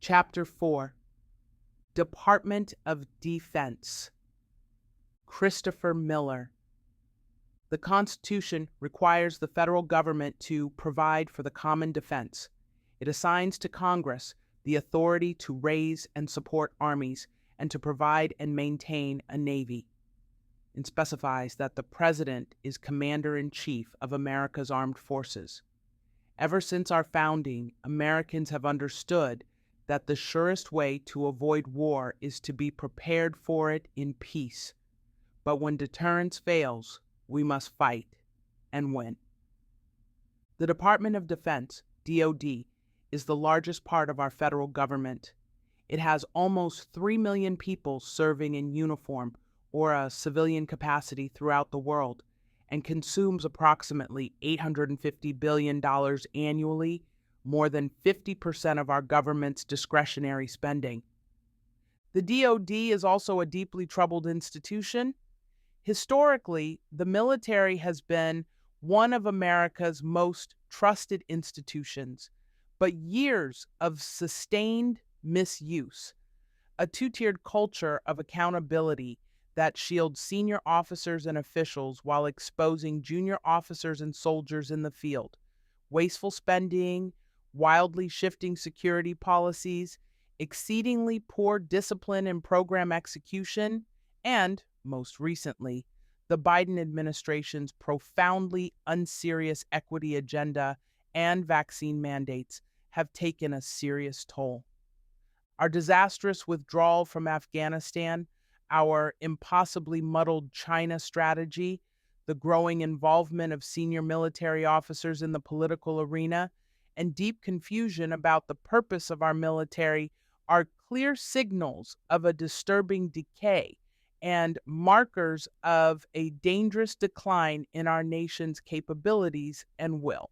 Chapter 4, Department of Defense. Christopher Miller. The Constitution requires the federal government to provide for the common defense. It assigns to Congress the authority to raise and support armies and to provide and maintain a navy. It specifies that the President is Commander-in-Chief of America's armed forces. Ever since our founding, Americans have understood that the surest way to avoid war is to be prepared for it in peace. But when deterrence fails, we must fight and win. The Department of Defense, DoD, is the largest part of our federal government. It has almost 3 million people serving in uniform or a civilian capacity throughout the world and consumes approximately $850 billion annually, more than 50% of our government's discretionary spending. The DoD is also a deeply troubled institution. Historically, the military has been one of America's most trusted institutions, but years of sustained misuse, a two-tiered culture of accountability that shields senior officers and officials while exposing junior officers and soldiers in the field, wasteful spending, wildly shifting security policies, exceedingly poor discipline and program execution, and, most recently, the Biden administration's profoundly unserious equity agenda and vaccine mandates have taken a serious toll. Our disastrous withdrawal from Afghanistan, our impossibly muddled China strategy, the growing involvement of senior military officers in the political arena, and deep confusion about the purpose of our military are clear signals of a disturbing decay and markers of a dangerous decline in our nation's capabilities and will.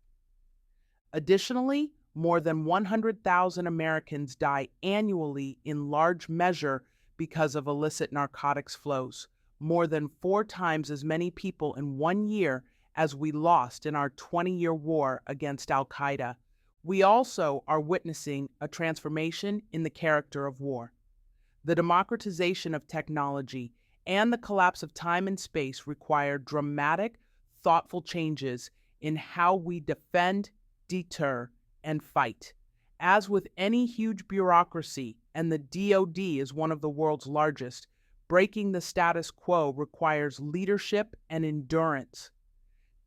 Additionally, more than 100,000 Americans die annually in large measure because of illicit narcotics flows, more than 4 times as many people in 1 year as we lost in our 20-year war against Al-Qaeda. We also are witnessing a transformation in the character of war. The democratization of technology and the collapse of time and space require dramatic, thoughtful changes in how we defend, deter, and fight. As with any huge bureaucracy, and the DoD is one of the world's largest, breaking the status quo requires leadership and endurance.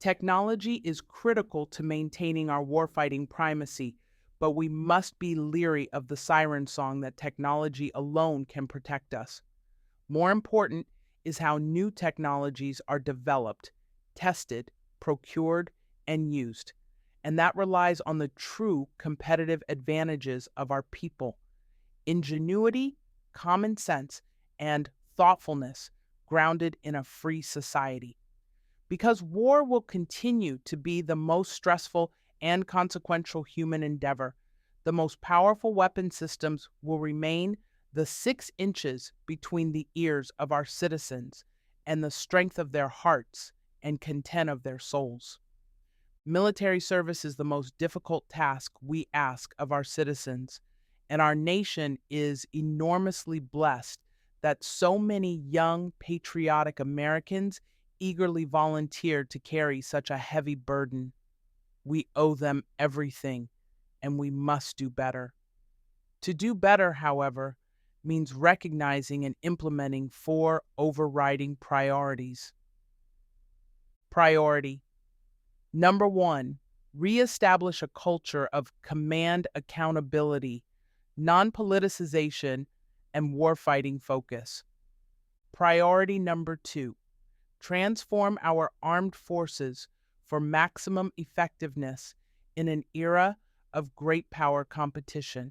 Technology is critical to maintaining our warfighting primacy, but we must be leery of the siren song that technology alone can protect us. More important is how new technologies are developed, tested, procured, and used, and that relies on the true competitive advantages of our people. Ingenuity, common sense, and thoughtfulness grounded in a free society. Because war will continue to be the most stressful and consequential human endeavor, the most powerful weapon systems will remain the 6 inches between the ears of our citizens and the strength of their hearts and content of their souls. Military service is the most difficult task we ask of our citizens, and our nation is enormously blessed that so many young, patriotic Americans eagerly volunteered to carry such a heavy burden. We owe them everything, and we must do better. To do better, however, means recognizing and implementing 4 overriding priorities. Priority. Number 1, reestablish a culture of command accountability, non-politicization, and warfighting focus. Priority number 2, transform our armed forces for maximum effectiveness in an era of great power competition.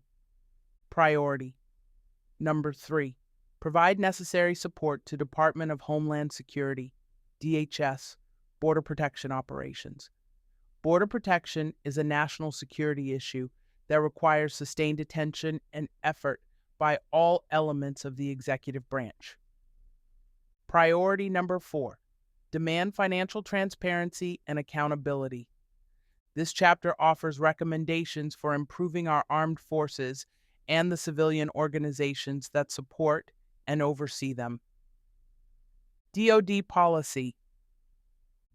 Priority number 3, provide necessary support to Department of Homeland Security, DHS, Border Protection Operations. Border protection is a national security issue that requires sustained attention and effort by all elements of the executive branch. Priority number 4, demand financial transparency and accountability. This chapter offers recommendations for improving our armed forces and the civilian organizations that support and oversee them. DoD policy.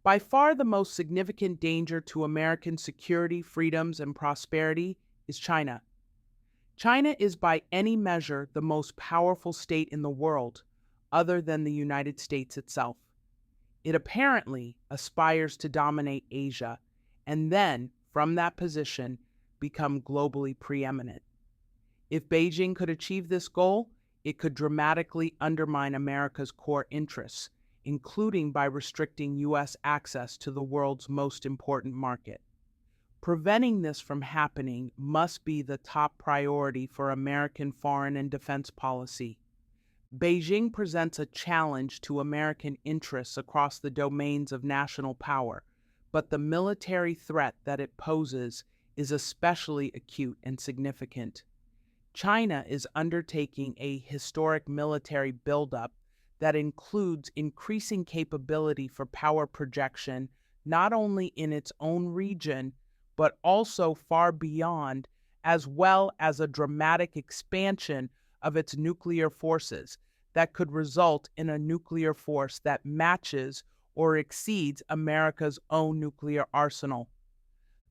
By far the most significant danger to American security, freedoms, and prosperity is China. China is by any measure the most powerful state in the world, other than the United States itself. It apparently aspires to dominate Asia, and then, from that position, become globally preeminent. If Beijing could achieve this goal, it could dramatically undermine America's core interests, including by restricting U.S. access to the world's most important market. Preventing this from happening must be the top priority for American foreign and defense policy. Beijing presents a challenge to American interests across the domains of national power, but the military threat that it poses is especially acute and significant. China is undertaking a historic military buildup that includes increasing capability for power projection not only in its own region, but also far beyond, as well as a dramatic expansion of its nuclear forces that could result in a nuclear force that matches or exceeds America's own nuclear arsenal.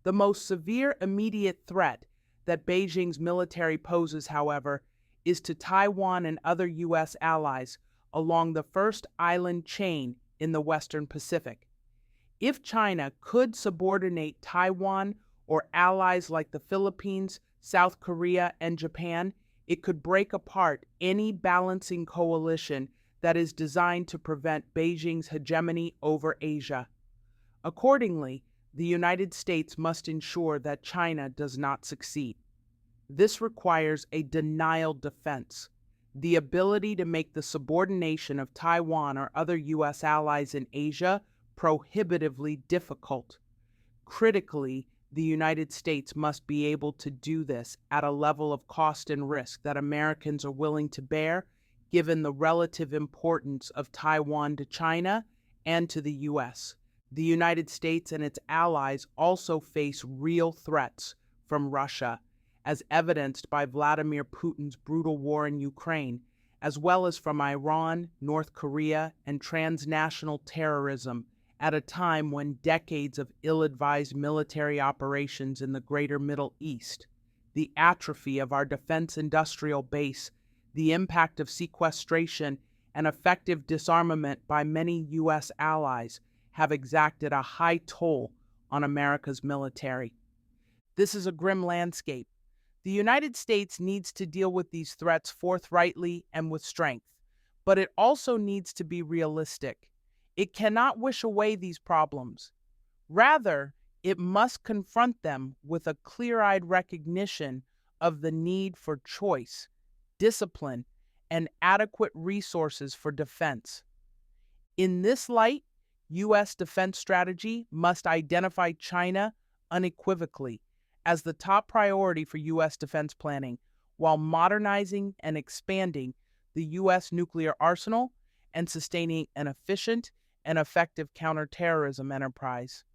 The most severe immediate threat that Beijing's military poses, however, is to Taiwan and other U.S. allies along the first island chain in the Western Pacific. If China could subordinate Taiwan or allies like the Philippines, South Korea, and Japan, it could break apart any balancing coalition that is designed to prevent Beijing's hegemony over Asia. Accordingly, the United States must ensure that China does not succeed. This requires a denial defense, the ability to make the subordination of Taiwan or other U.S. allies in Asia prohibitively difficult. Critically, the United States must be able to do this at a level of cost and risk that Americans are willing to bear, given the relative importance of Taiwan to China and to the U.S. The United States and its allies also face real threats from Russia, as evidenced by Vladimir Putin's brutal war in Ukraine, as well as from Iran, North Korea, and transnational terrorism at a time when decades of ill-advised military operations in the greater Middle East, the atrophy of our defense industrial base, the impact of sequestration, and effective disarmament by many U.S. allies have exacted a high toll on America's military. This is a grim landscape. The United States needs to deal with these threats forthrightly and with strength, but it also needs to be realistic. It cannot wish away these problems. Rather, it must confront them with a clear-eyed recognition of the need for choice, discipline, and adequate resources for defense. In this light, U.S. defense strategy must identify China unequivocally as the top priority for U.S. defense planning, while modernizing and expanding the U.S. nuclear arsenal and sustaining an efficient and effective counterterrorism enterprise.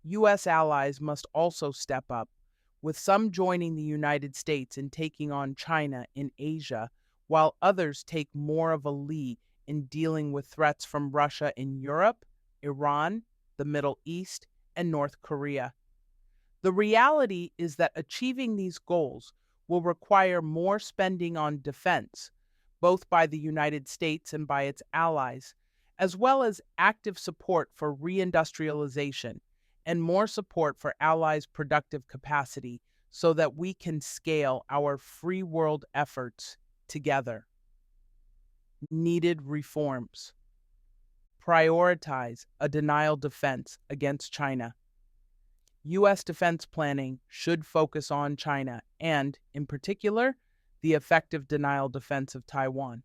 U.S. allies must also step up, with some joining the United States in taking on China in Asia, while others take more of a lead in dealing with threats from Russia in Europe, Iran, the Middle East, and North Korea. The reality is that achieving these goals will require more spending on defense, both by the United States and by its allies, as well as active support for reindustrialization and more support for allies' productive capacity so that we can scale our free world efforts together. Needed reforms. Prioritize a denial defense against China. U.S. defense planning should focus on China and, in particular, the effective denial defense of Taiwan.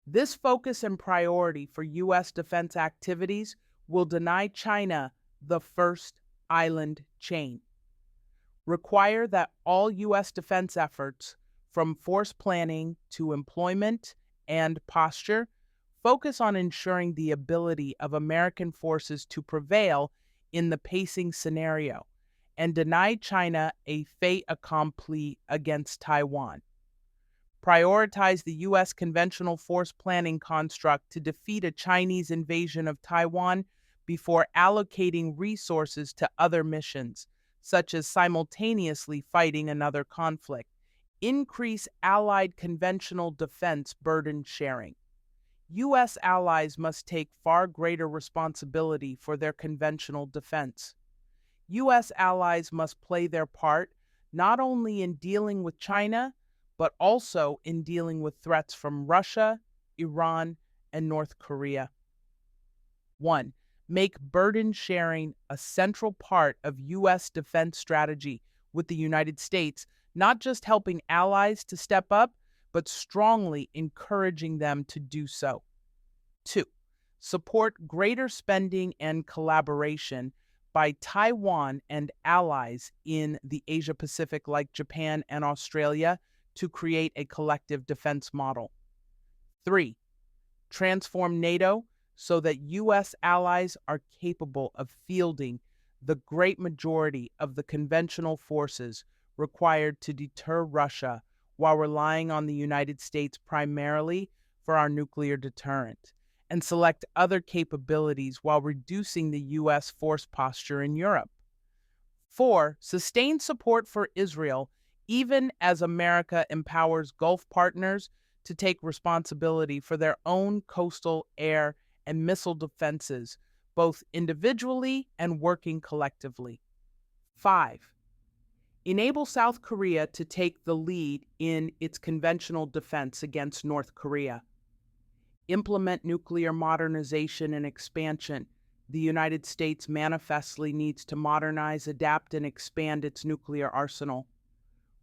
This focus and priority for U.S. defense activities will deny China the first island chain. Require that all U.S. defense efforts, from force planning to employment and posture, focus on ensuring the ability of American forces to prevail in the pacing scenario and deny China a fait accompli against Taiwan. Prioritize the U.S. conventional force planning construct to defeat a Chinese invasion of Taiwan before allocating resources to other missions, such as simultaneously fighting another conflict. Increase allied conventional defense burden sharing. U.S. allies must take far greater responsibility for their conventional defense. U.S. allies must play their part not only in dealing with China, but also in dealing with threats from Russia, Iran, and North Korea. 1. Make burden sharing a central part of U.S. defense strategy with the United States, not just helping allies to step up, but strongly encouraging them to do so. 2. Support greater spending and collaboration by Taiwan and allies in the Asia Pacific like Japan and Australia to create a collective defense model. 3. Transform NATO so that U.S. allies are capable of fielding the great majority of the conventional forces required to deter Russia while relying on the United States primarily for our nuclear deterrent, and select other capabilities while reducing the U.S. force posture in Europe. 4. Sustain support for Israel even as America empowers Gulf partners to take responsibility for their own coastal, air, and missile defenses, both individually and working collectively. 5. Enable South Korea to take the lead in its conventional defense against North Korea. Implement nuclear modernization and expansion. The United States manifestly needs to modernize, adapt, and expand its nuclear arsenal.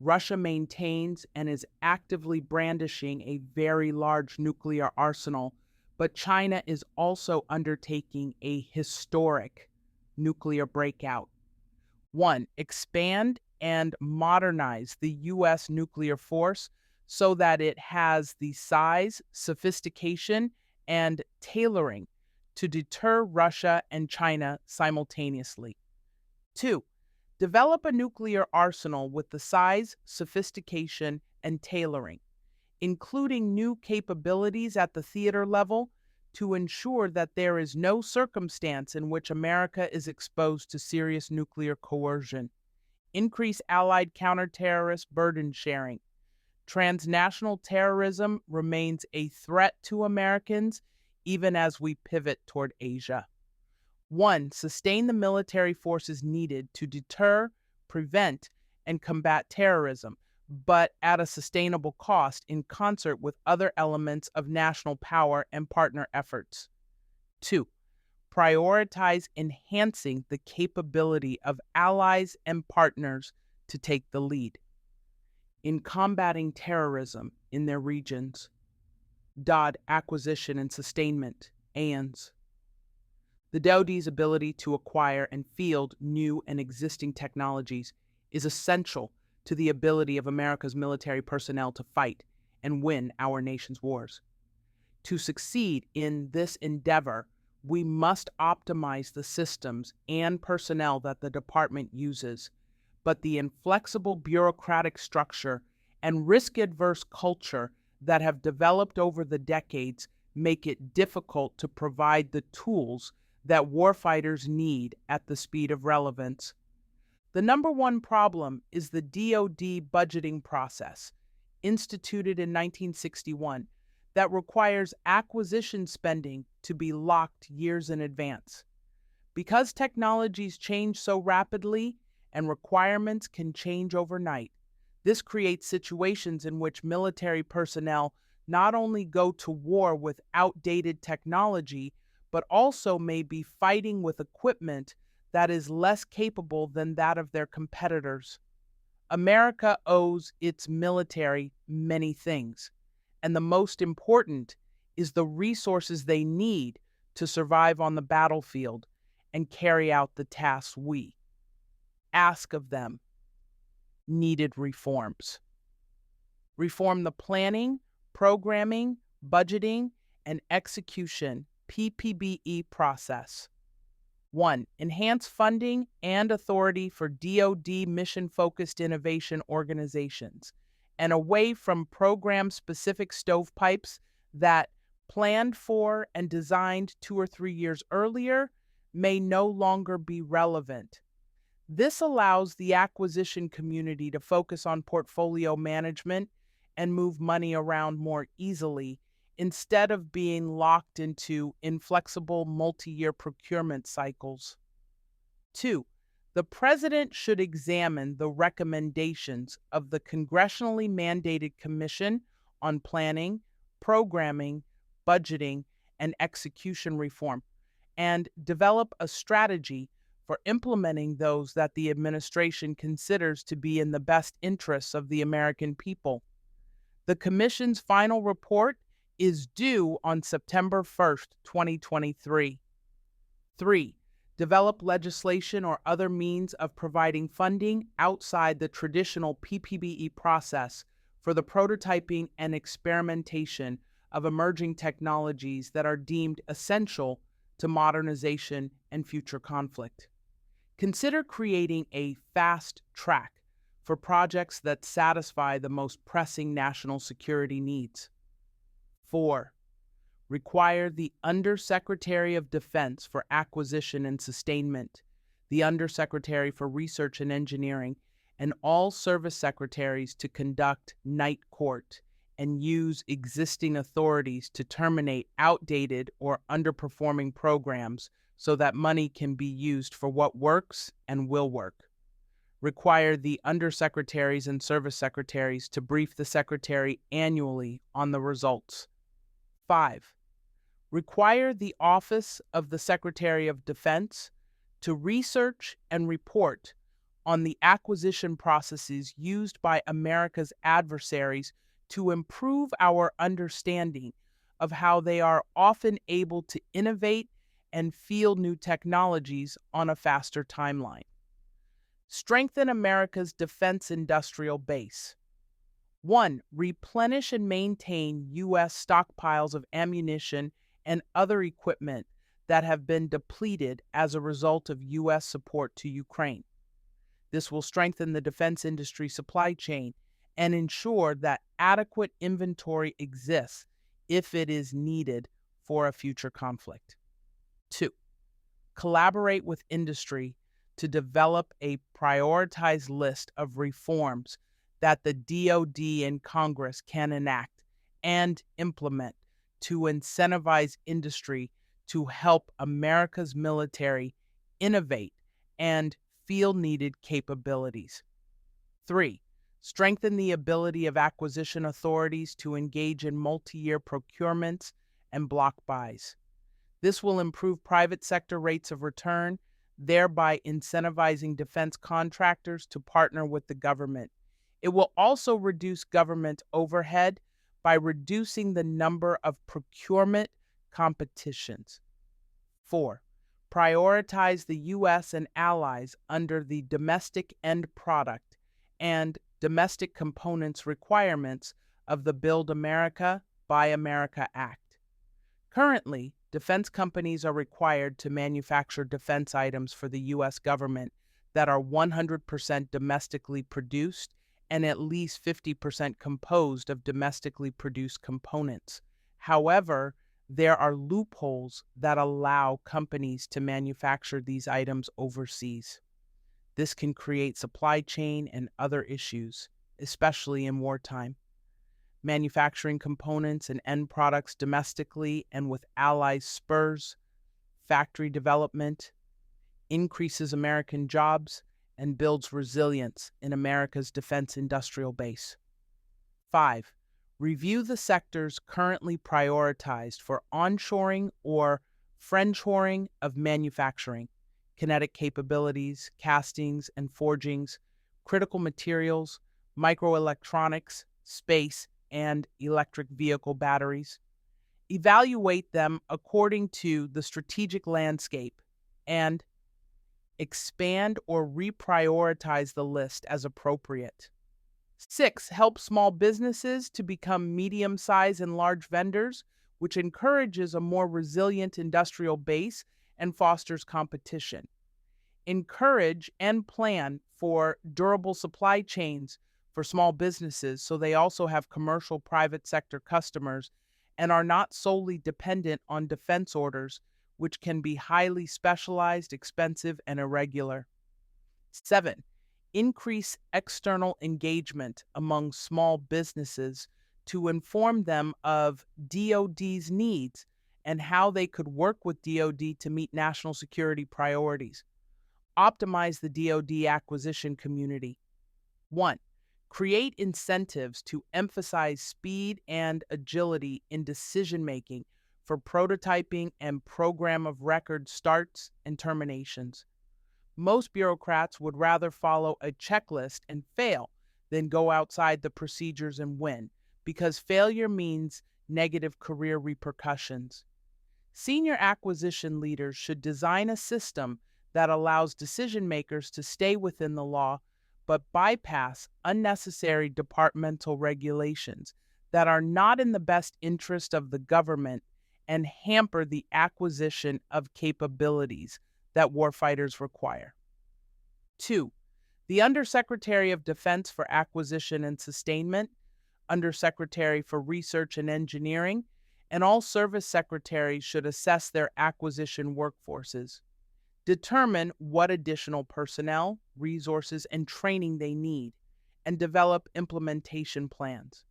Russia maintains and is actively brandishing a very large nuclear arsenal, but China is also undertaking a historic nuclear breakout. 1. Expand and modernize the U.S. nuclear force so that it has the size, sophistication, and tailoring to deter Russia and China simultaneously. 2. Develop a nuclear arsenal with the size, sophistication, and tailoring, including new capabilities at the theater level to ensure that there is no circumstance in which America is exposed to serious nuclear coercion. Increase allied counterterrorist burden sharing. Transnational terrorism remains a threat to Americans even as we pivot toward Asia. 1. Sustain the military forces needed to deter, prevent, and combat terrorism, but at a sustainable cost in concert with other elements of national power and partner efforts. 2. Prioritize enhancing the capability of allies and partners to take the lead in combating terrorism in their regions. DoD Acquisition and Sustainment, ANS. The DoD's ability to acquire and field new and existing technologies is essential to the ability of America's military personnel to fight and win our nation's wars. To succeed in this endeavor, we must optimize the systems and personnel that the department uses, but the inflexible bureaucratic structure and risk-adverse culture that have developed over the decades make it difficult to provide the tools that warfighters need at the speed of relevance. The number one problem is the DoD budgeting process, instituted in 1961, that requires acquisition spending to be locked years in advance. Because technologies change so rapidly and requirements can change overnight, this creates situations in which military personnel not only go to war with outdated technology, but also may be fighting with equipment that is less capable than that of their competitors. America owes its military many things, and the most important is the resources they need to survive on the battlefield and carry out the tasks we ask of them. Needed reforms. Reform the planning, programming, budgeting, and execution PPBE process. 1. Enhance funding and authority for DoD mission-focused innovation organizations and away from program-specific stovepipes that, planned for and designed 2 or 3 years earlier, may no longer be relevant. This allows the acquisition community to focus on portfolio management and move money around more easily instead of being locked into inflexible multi-year procurement cycles. 2. The president should examine the recommendations of the congressionally mandated Commission on Planning, Programming, Budgeting, and Execution Reform and develop a strategy for implementing those that the administration considers to be in the best interests of the American people. The Commission's final report is due on September 1st, 2023. 3. Develop legislation or other means of providing funding outside the traditional PPBE process for the prototyping and experimentation of emerging technologies that are deemed essential to modernization and future conflict. Consider creating a fast track for projects that satisfy the most pressing national security needs. 4. Require the Undersecretary of Defense for Acquisition and Sustainment, the Undersecretary for Research and Engineering, and all service secretaries to conduct night court and use existing authorities to terminate outdated or underperforming programs so that money can be used for what works and will work. Require the undersecretaries and service secretaries to brief the secretary annually on the results. 5. Require the Office of the Secretary of Defense to research and report on the acquisition processes used by America's adversaries to improve our understanding of how they are often able to innovate and field new technologies on a faster timeline. Strengthen America's defense industrial base. 1. Replenish and maintain U.S. stockpiles of ammunition and other equipment that have been depleted as a result of U.S. support to Ukraine. This will strengthen the defense industry supply chain and ensure that adequate inventory exists if it is needed for a future conflict. 2. Collaborate with industry to develop a prioritized list of reforms that the DoD and Congress can enact and implement to incentivize industry to help America's military innovate and field needed capabilities. 3. Strengthen the ability of acquisition authorities to engage in multi-year procurements and block buys. This will improve private sector rates of return, thereby incentivizing defense contractors to partner with the government. It will also reduce government overhead by reducing the number of procurement competitions. 4. Prioritize the U.S. and allies under the domestic end product and domestic components requirements of the Build America, Buy America Act. Currently, defense companies are required to manufacture defense items for the U.S. government that are 100% domestically produced and at least 50% composed of domestically produced components. However, there are loopholes that allow companies to manufacture these items overseas. This can create supply chain and other issues, especially in wartime. Manufacturing components and end products domestically and with allies spurs factory development, increases American jobs, and builds resilience in America's defense industrial base. 5. Review the sectors currently prioritized for onshoring or friendshoring of manufacturing, kinetic capabilities, castings and forgings, critical materials, microelectronics, space, and electric vehicle batteries. Evaluate them according to the strategic landscape and expand or reprioritize the list as appropriate. 6. Help small businesses to become medium-sized and large vendors, which encourages a more resilient industrial base and fosters competition. Encourage and plan for durable supply chains for small businesses so they also have commercial private sector customers and are not solely dependent on defense orders, which can be highly specialized, expensive, and irregular. 7. Increase external engagement among small businesses to inform them of DoD's needs and how they could work with DoD to meet national security priorities. Optimize the DoD acquisition community. 1. Create incentives to emphasize speed and agility in decision making for prototyping and program of record starts and terminations. Most bureaucrats would rather follow a checklist and fail than go outside the procedures and win, because failure means negative career repercussions. Senior acquisition leaders should design a system that allows decision makers to stay within the law but bypass unnecessary departmental regulations that are not in the best interest of the government and hamper the acquisition of capabilities that warfighters require. 2. The Undersecretary of Defense for Acquisition and Sustainment, Undersecretary for Research and Engineering, and all service secretaries should assess their acquisition workforces. Determine what additional personnel, resources, and training they need, and develop implementation plans.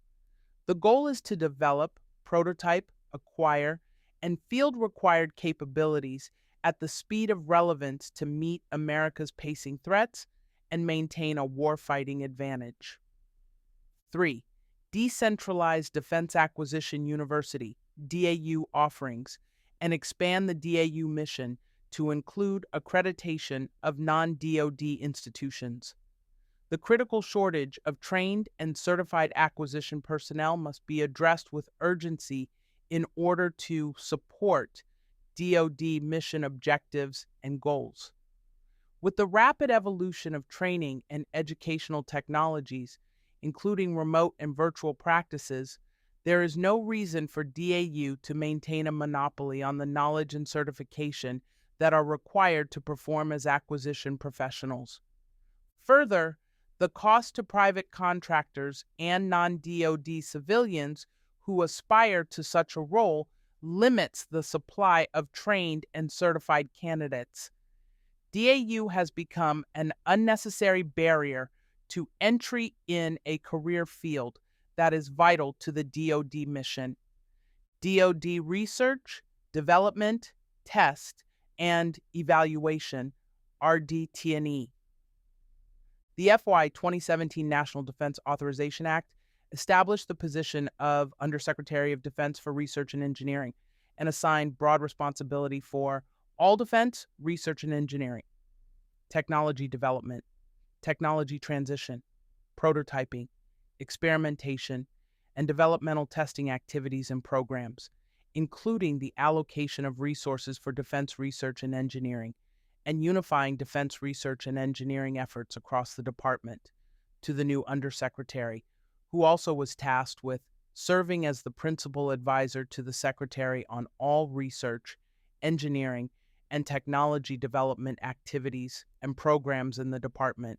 The goal is to develop, prototype, acquire, and field required capabilities at the speed of relevance to meet America's pacing threats and maintain a warfighting advantage. 3. Decentralize Defense Acquisition University, DAU offerings, and expand the DAU mission to include accreditation of non-DoD institutions. The critical shortage of trained and certified acquisition personnel must be addressed with urgency in order to support DoD mission objectives and goals. With the rapid evolution of training and educational technologies, including remote and virtual practices, there is no reason for DAU to maintain a monopoly on the knowledge and certification that are required to perform as acquisition professionals. Further, the cost to private contractors and non-DoD civilians who aspire to such a role limits the supply of trained and certified candidates. DAU has become an unnecessary barrier to entry in a career field that is vital to the DoD mission. DoD research, development, test, and evaluation, RDT&E. The FY 2017 National Defense Authorization Act established the position of Undersecretary of Defense for Research and Engineering and assigned broad responsibility for all defense, research and engineering, technology development, technology transition, prototyping, experimentation, and developmental testing activities and programs, including the allocation of resources for defense research and engineering, and unifying defense research and engineering efforts across the department, to the new Undersecretary, who also was tasked with serving as the principal advisor to the Secretary on all research, engineering, and technology development activities and programs in the department.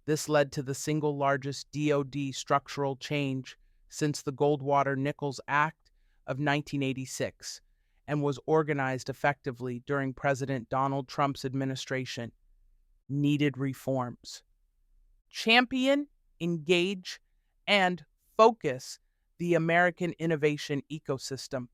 This led to the single largest DoD structural change since the Goldwater-Nichols Act of 1986 and was organized effectively during President Donald Trump's administration. Needed reforms. Champion, engage, and focus the American innovation ecosystem.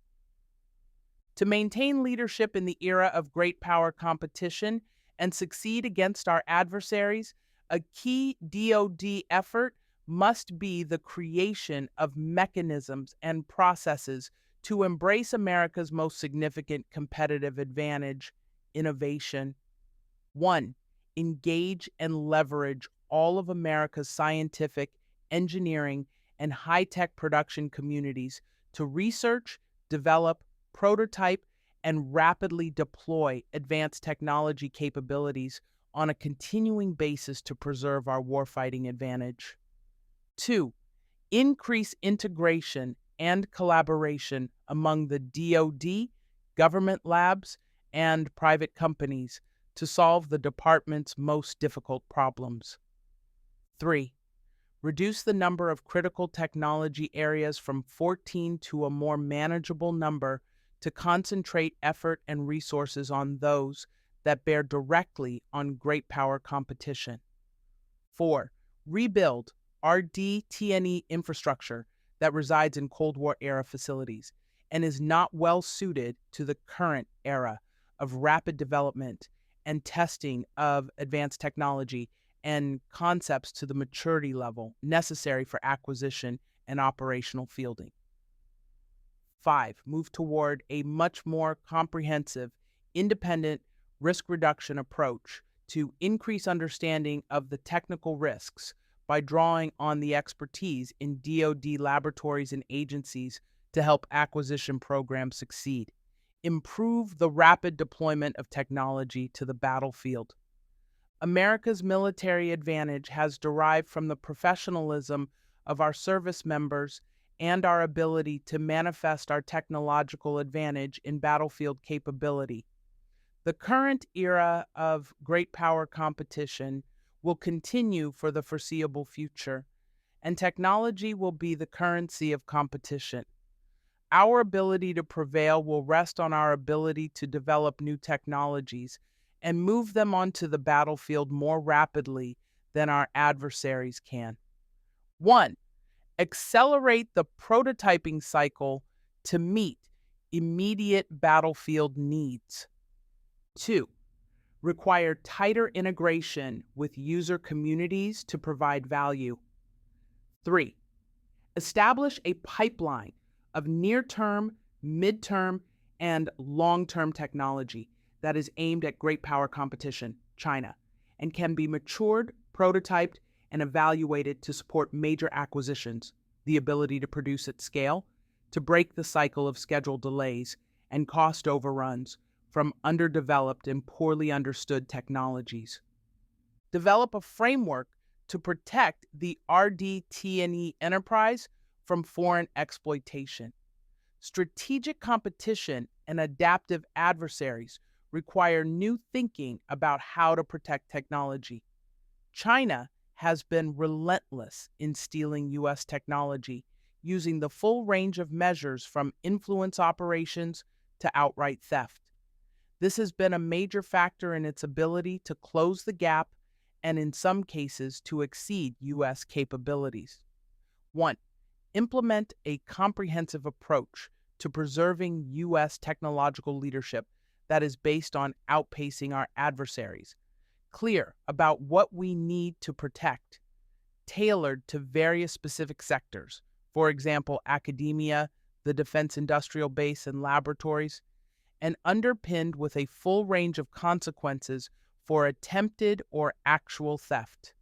To maintain leadership in the era of great power competition and succeed against our adversaries, a key DoD effort must be the creation of mechanisms and processes to embrace America's most significant competitive advantage, innovation. 1. Engage and leverage all of America's scientific, engineering, and high-tech production communities to research, develop, prototype, and rapidly deploy advanced technology capabilities on a continuing basis to preserve our warfighting advantage. 2. Increase integration and collaboration among the DoD, government labs, and private companies to solve the department's most difficult problems. 3. Reduce the number of critical technology areas from 14 to a more manageable number to concentrate effort and resources on those that bear directly on great power competition. 4. Rebuild RDT&E infrastructure that resides in Cold War-era facilities and is not well suited to the current era of rapid development and testing of advanced technology and concepts to the maturity level necessary for acquisition and operational fielding. 5. Move toward a much more comprehensive, independent risk reduction approach to increase understanding of the technical risks by drawing on the expertise in DoD laboratories and agencies to help acquisition programs succeed. Improve the rapid deployment of technology to the battlefield. America's military advantage has derived from the professionalism of our service members and our ability to manifest our technological advantage in battlefield capability. The current era of great power competition will continue for the foreseeable future, and technology will be the currency of competition. Our ability to prevail will rest on our ability to develop new technologies and move them onto the battlefield more rapidly than our adversaries can. 1. Accelerate the prototyping cycle to meet immediate battlefield needs. 2. Require tighter integration with user communities to provide value. 3. Establish a pipeline of near-term, mid-term, and long-term technology that is aimed at great power competition, China, and can be matured, prototyped, and evaluated to support major acquisitions, the ability to produce at scale, to break the cycle of schedule delays and cost overruns from underdeveloped and poorly understood technologies. Develop a framework to protect the RDT&E enterprise from foreign exploitation. Strategic competition and adaptive adversaries require new thinking about how to protect technology. China has been relentless in stealing U.S. technology, using the full range of measures from influence operations to outright theft. This has been a major factor in its ability to close the gap and, in some cases, to exceed U.S. capabilities. 1. Implement a comprehensive approach to preserving U.S. technological leadership that is based on outpacing our adversaries, clear about what we need to protect, tailored to various specific sectors, for example, academia, the defense industrial base, and laboratories, and underpinned with a full range of consequences for attempted or actual theft.